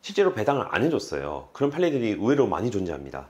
실제로 배상을 안 해줬어요. 그런 판례들이 의외로 많이 존재합니다.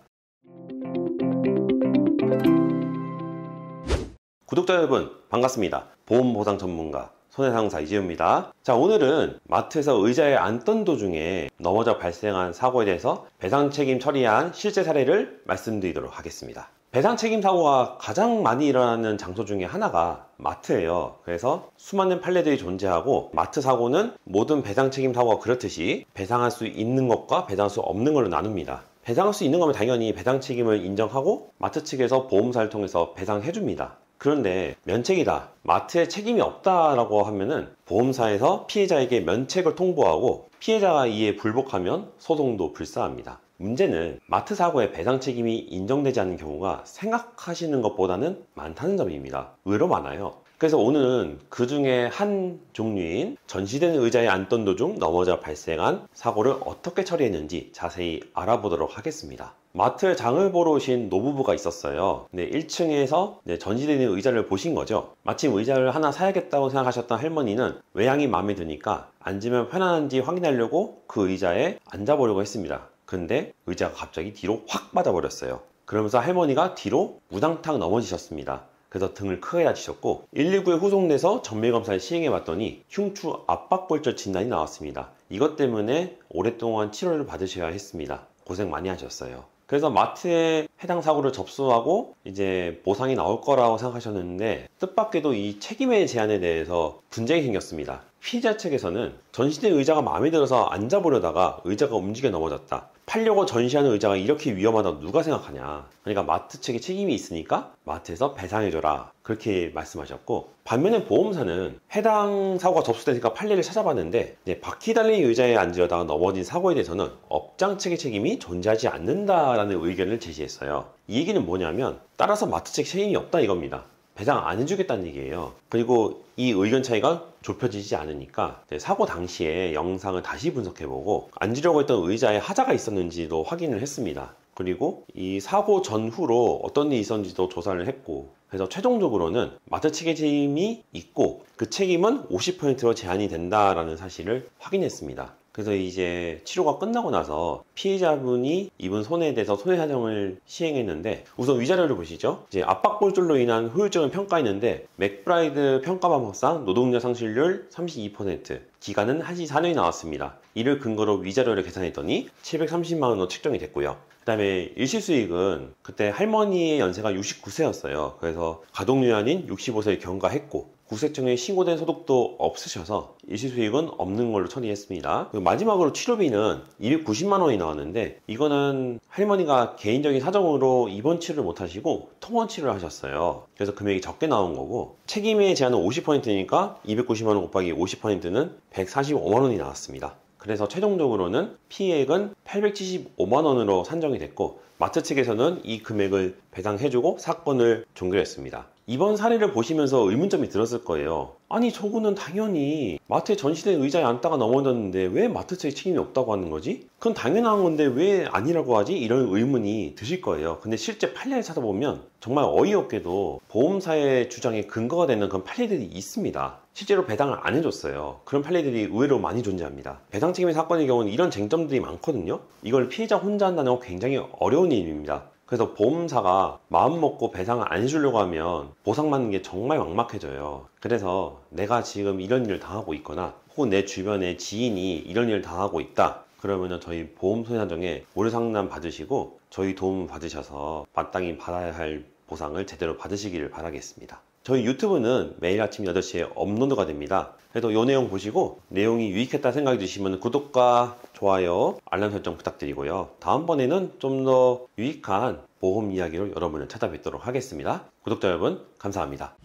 구독자 여러분 반갑습니다. 보험보상 전문가 손해상사 이재우입니다. 자, 오늘은 마트에서 의자에 앉던 도중에 넘어져 발생한 사고에 대해서 배상 책임 처리한 실제 사례를 말씀드리도록 하겠습니다. 배상 책임 사고가 가장 많이 일어나는 장소 중에 하나가 마트예요. 그래서 수많은 판례들이 존재하고, 마트 사고는 모든 배상 책임 사고가 그렇듯이 배상할 수 있는 것과 배상할 수 없는 걸로 나눕니다. 배상할 수 있는 거면 당연히 배상 책임을 인정하고 마트 측에서 보험사를 통해서 배상해 줍니다. 그런데 면책이다, 마트에 책임이 없다라고 하면은 보험사에서 피해자에게 면책을 통보하고 피해자가 이에 불복하면 소송도 불사합니다. 문제는 마트 사고의 배상 책임이 인정되지 않는 경우가 생각하시는 것보다는 많다는 점입니다. 의외로 많아요. 그래서 오늘은 그 중에 한 종류인 전시된 의자에 앉던 도중 넘어져 발생한 사고를 어떻게 처리했는지 자세히 알아보도록 하겠습니다. 마트에 장을 보러 오신 노부부가 있었어요. 1층에서 전시되는 의자를 보신 거죠. 마침 의자를 하나 사야겠다고 생각하셨던 할머니는 외양이 마음에 드니까 앉으면 편안한지 확인하려고 그 의자에 앉아보려고 했습니다. 근데 의자가 갑자기 뒤로 확 빠져버렸어요. 그러면서 할머니가 뒤로 우당탕 넘어지셨습니다. 그래서 등을 크게 다치셨고 119에 후송돼서 정밀검사를 시행해봤더니 흉추 압박골절 진단이 나왔습니다. 이것 때문에 오랫동안 치료를 받으셔야 했습니다. 고생 많이 하셨어요. 그래서 마트에 해당 사고를 접수하고 이제 보상이 나올 거라고 생각하셨는데, 뜻밖에도 이 책임의 제한에 대해서 분쟁이 생겼습니다. 피해자 측에서는 전시된 의자가 마음에 들어서 앉아보려다가 의자가 움직여 넘어졌다, 팔려고 전시하는 의자가 이렇게 위험하다고 누가 생각하냐, 그러니까 마트 측에 책임이 있으니까 마트에서 배상해줘라, 그렇게 말씀하셨고, 반면에 보험사는 해당 사고가 접수되니까 판례를 찾아봤는데 바퀴 달린 의자에 앉으려다가 넘어진 사고에 대해서는 업장 측의 책임이 존재하지 않는다라는 의견을 제시했어요. 이 얘기는 뭐냐면 따라서 마트 측 책임이 없다 이겁니다. 배상 안 해주겠다는 얘기예요. 그리고 이 의견 차이가 좁혀지지 않으니까 사고 당시에 영상을 다시 분석해보고 앉으려고 했던 의자에 하자가 있었는지도 확인을 했습니다. 그리고 이 사고 전후로 어떤 일이 있었는지도 조사를 했고, 그래서 최종적으로는 마트 측의 책임이 있고 그 책임은 50%로 제한이 된다라는 사실을 확인했습니다. 그래서 이제 치료가 끝나고 나서 피해자분이 입은 손해에 대해서 손해사정을 시행했는데, 우선 위자료를 보시죠. 이제 압박골절로 인한 후유증을 평가했는데 맥브라이드 평가방법상 노동력 상실률 32%, 기간은 한시 4년이 나왔습니다. 이를 근거로 위자료를 계산했더니 730만원으로 책정이 됐고요. 그 다음에 일시수익은 그때 할머니의 연세가 69세였어요. 그래서 가족요양인 65세를 경과했고 국세청에 신고된 소득도 없으셔서 일시수익은 없는 걸로 처리했습니다. 그리고 마지막으로 치료비는 290만원이 나왔는데, 이거는 할머니가 개인적인 사정으로 입원 치료를 못하시고 통원 치료를 하셨어요. 그래서 금액이 적게 나온 거고, 책임의 제한은 50%니까 290만원 곱하기 50%는 145만원이 나왔습니다. 그래서 최종적으로는 피해액은 875만원으로 산정이 됐고, 마트 측에서는 이 금액을 배상해주고 사건을 종결했습니다. 이번 사례를 보시면서 의문점이 들었을 거예요. 아니, 저거는 당연히 마트에 전시된 의자에 앉다가 넘어졌는데 왜 마트 측에 책임이 없다고 하는 거지? 그건 당연한 건데 왜 아니라고 하지? 이런 의문이 드실 거예요. 근데 실제 판례를 찾아보면 정말 어이없게도 보험사의 주장에 근거가 되는 그런 판례들이 있습니다. 실제로 배상을 안 해줬어요. 그런 판례들이 의외로 많이 존재합니다. 배상 책임의 사건의 경우는 이런 쟁점들이 많거든요. 이걸 피해자 혼자 한다는 건 굉장히 어려운 일입니다. 그래서 보험사가 마음 먹고 배상을 안 해주려고 하면 보상받는 게 정말 막막해져요. 그래서 내가 지금 이런 일을 당하고 있거나 혹은 내 주변에 지인이 이런 일을 당하고 있다, 그러면 저희 보험손해사정에 무료 상담 받으시고 저희 도움 받으셔서 마땅히 받아야 할 보상을 제대로 받으시기를 바라겠습니다. 저희 유튜브는 매일 아침 8시에 업로드가 됩니다. 그래도 이 내용 보시고 내용이 유익했다 생각이 드시면 구독과 좋아요, 알람 설정 부탁드리고요. 다음번에는 좀 더 유익한 보험 이야기로 여러분을 찾아뵙도록 하겠습니다. 구독자 여러분 감사합니다.